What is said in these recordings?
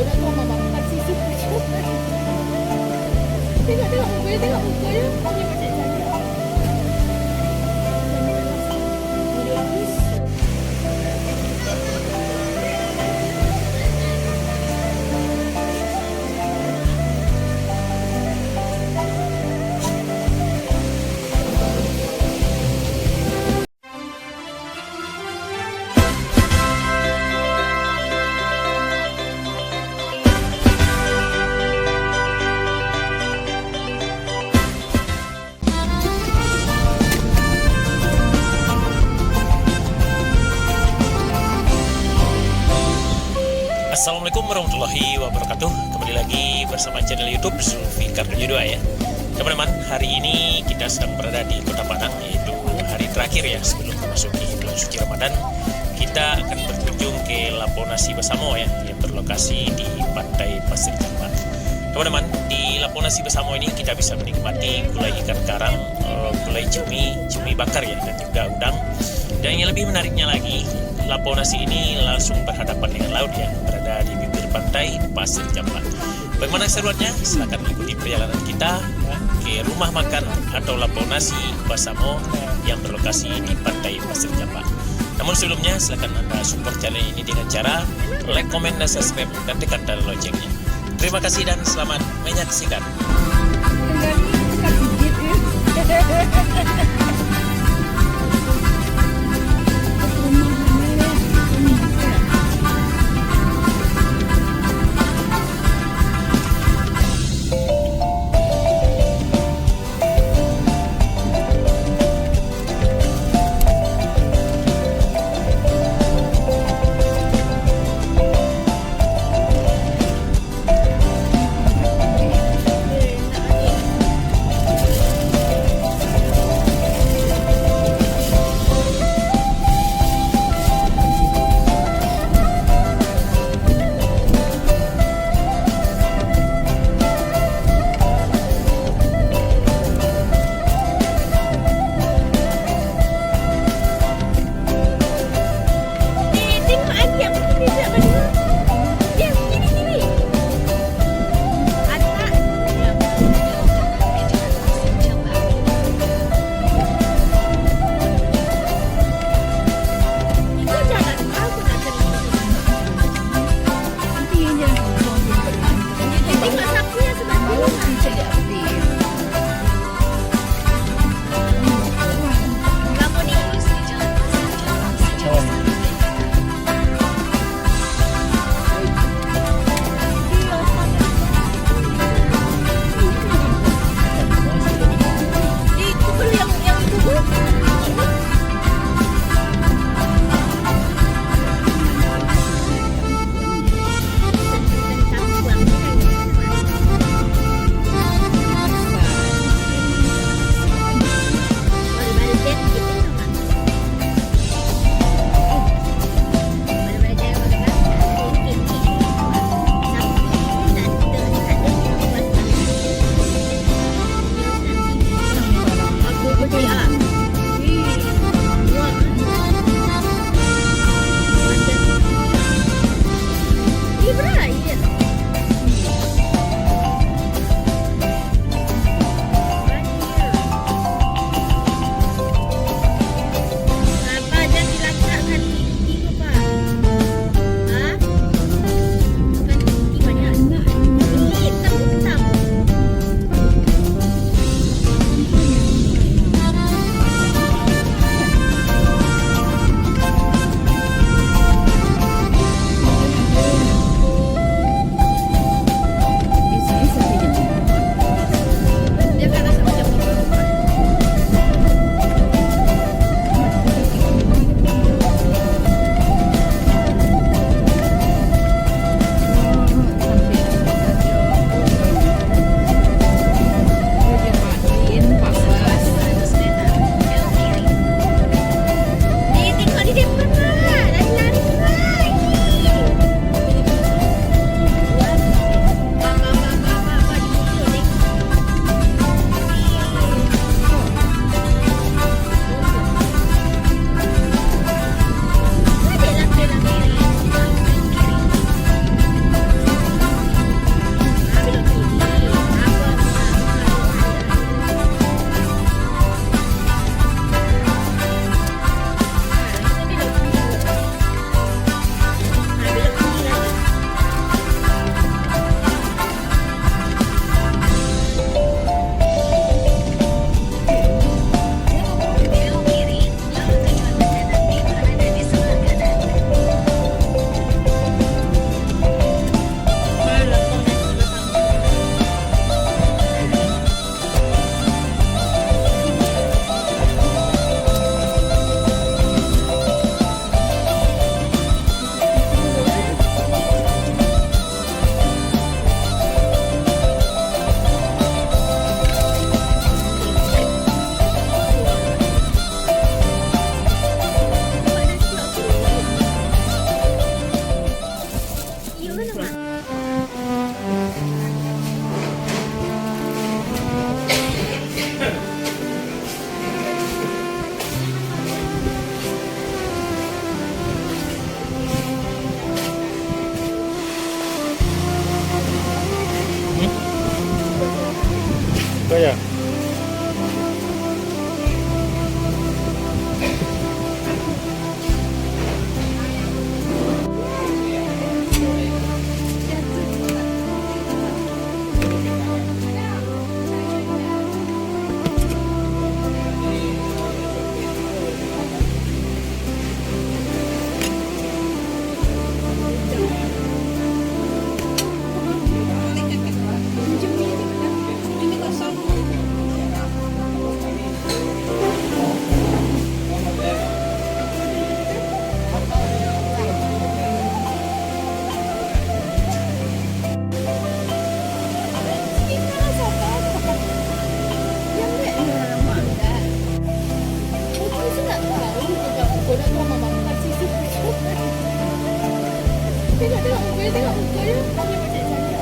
udah tua mama makan sisik juga. Tengok mukanya, hanya macam saja. Assalamualaikum warahmatullahi wabarakatuh. Kembali lagi bersama channel YouTube Zulfikar 72 ya. Teman-teman, hari ini kita sedang berada di Kota Padang, yaitu hari terakhir ya sebelum memasuki bulan suci Ramadan. Kita akan berkunjung ke Laponasi Besamo ya, yang berlokasi di Pantai Pasir Jambat. Teman-teman, di Laponasi Besamo ini kita bisa menikmati gulai ikan karang, gulai cumi bakar ya, dan juga udang. Dan yang lebih menariknya lagi, Laponasi ini langsung berhadapan dengan laut ya, berada di bibir pantai Pasir Jambat. Bagaimana seruannya? Silakan ikuti perjalanan kita ke rumah makan atau Laponasi Besamo yang berlokasi di pantai Pasir Jambat. Namun sebelumnya silakan Anda support channel ini dengan cara like, komen, dan subscribe, dan tekan tanda loncengnya. Terima kasih dan selamat menyaksikan. buka ya. Tengok mukanya hanya macam saja.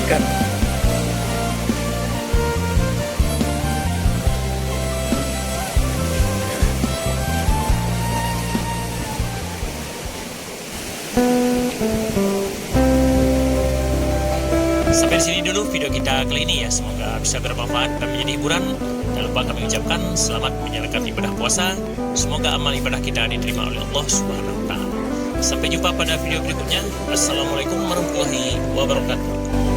Kan. Sampai di sini dulu video kita kali ini ya. Semoga bisa bermanfaat dan menjadi hiburan. Jangan lupa kami ucapkan selamat menjalankan ibadah puasa. Semoga amal ibadah kita diterima oleh Allah Subhanahu wa taala. Sampai jumpa pada video berikutnya. Assalamualaikum warahmatullahi wabarakatuh.